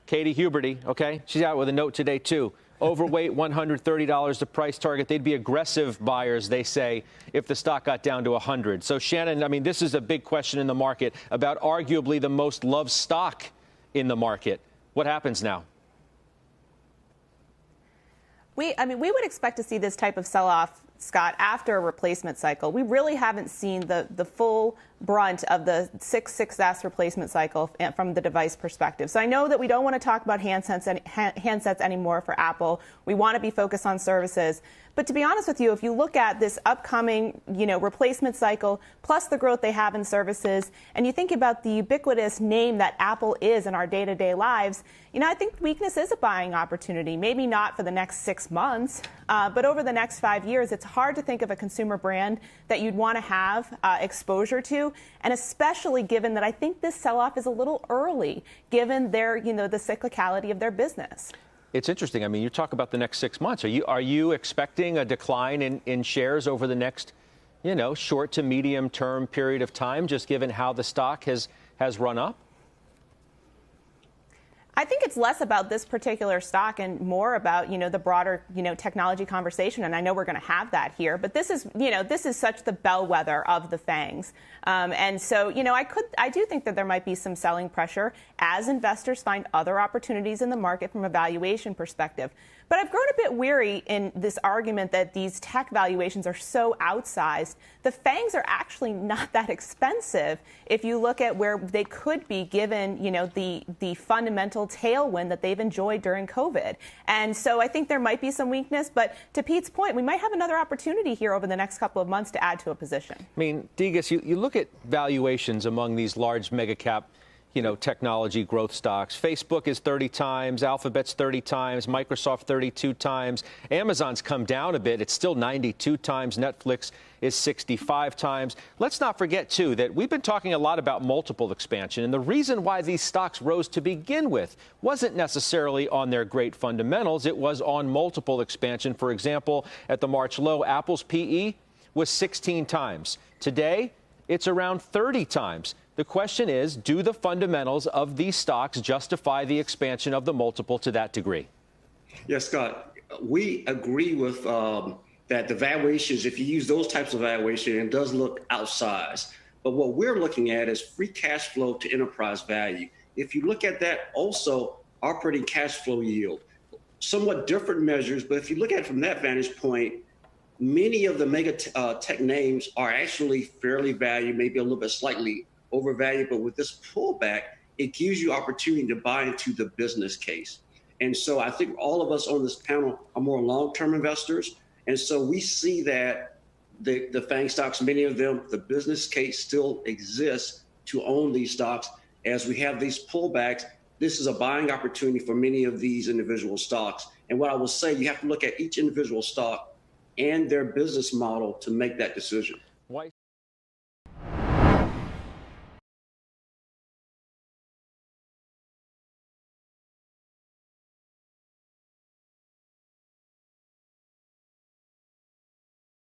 Katie Huberty, okay? She's out with a note today, too. Overweight, $130 the price target. They'd be aggressive buyers, they say, if the stock got down to 100. So, Shannon, I mean, this is a big question in the market about arguably the most loved stock in the market. What happens now? We would expect to see this type of sell-off, Scott, after a replacement cycle. We really haven't seen the full brunt of the 6S replacement cycle from the device perspective. So I know that we don't want to talk about handsets anymore for Apple. We want to be focused on services. But to be honest with you, if you look at this upcoming, replacement cycle, plus the growth they have in services, and you think about the ubiquitous name that Apple is in our day-to-day lives, I think weakness is a buying opportunity. Maybe not for the next 6 months, but over the next 5 years, it's hard to think of a consumer brand that you'd want to have exposure to, and especially given that I think this sell-off is a little early, given their, the cyclicality of their business. It's interesting. I mean, you talk about the next 6 months. Are you expecting a decline in shares over the next, short to medium term period of time, just given how the stock has run up? I think it's less about this particular stock and more about, the broader, technology conversation. And I know we're going to have that here. But this is, this is such the bellwether of the FAANGs. And so, I do think that there might be some selling pressure as investors find other opportunities in the market from a valuation perspective. But I've grown a bit weary in this argument that these tech valuations are so outsized. The FAANGs are actually not that expensive if you look at where they could be given, the fundamental tailwind that they've enjoyed during COVID. And so I think there might be some weakness. But to Pete's point, we might have another opportunity here over the next couple of months to add to a position. I mean, Degas, you look at valuations among these large mega cap technology growth stocks. Facebook is 30 times, Alphabet's 30 times, Microsoft 32 times. Amazon's come down a bit. It's still 92 times. Netflix is 65 times. Let's not forget, too, that we've been talking a lot about multiple expansion. And the reason why these stocks rose to begin with wasn't necessarily on their great fundamentals. It was on multiple expansion. For example, at the March low, Apple's PE was 16 times. Today, it's around 30 times. The question is, do the fundamentals of these stocks justify the expansion of the multiple to that degree? Yes, Scott, we agree with that the valuations, if you use those types of valuation, it does look outsized. But what we're looking at is free cash flow to enterprise value. If you look at that, also operating cash flow yield, somewhat different measures. But if you look at it from that vantage point, many of the mega tech names are actually fairly valued, maybe a little bit slightly overvalued, but with this pullback, it gives you opportunity to buy into the business case. And so I think all of us on this panel are more long-term investors. And so we see that the FAANG stocks, many of them, the business case still exists to own these stocks. As we have these pullbacks, this is a buying opportunity for many of these individual stocks. And what I will say, you have to look at each individual stock and their business model to make that decision.